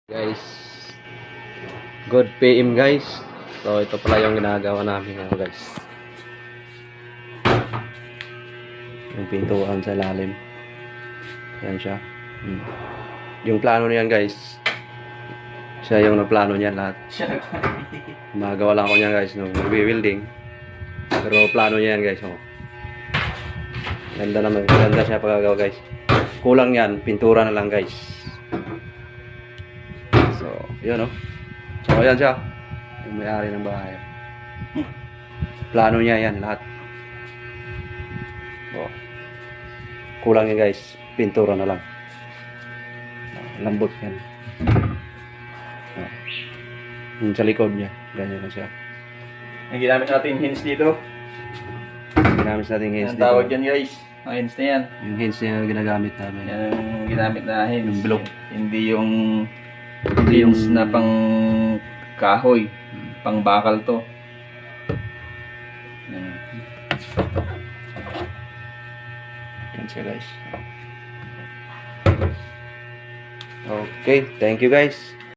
Guys, good PM guys. So ito pala yung ginagawa namin ngayon guys. Yung pintuan sa ilalim. Yan siya. Yung plano niyan guys. Siya yung nagplano niyan lahat. Magawa lang ako niyan guys nung nagwi-welding. Pero plano niyan guys. Oh. Ganda naman. Ganda siya pagkagawa guys. Kulang yan. Pintura na lang guys. So, yun o. So, ayan siya. Yung may-ari ng bahay. Plano niya yan lahat. So, kulang yan guys. Pintura na lang. Lambot yan. Yung sa likod niya. Ganyan na siya. Ang ginamit natin hinge dito. Ginamit natin hinge Ang dito. tawag yan guys. Ang hinge na yan. Yung hinge niya yung ginagamit namin. Yan ang ginamit na hinge. Yung block. Hindi yung hinge na pang kahoy. Pang bakal to. Yan. Yan siya guys. Okay. Thank you guys.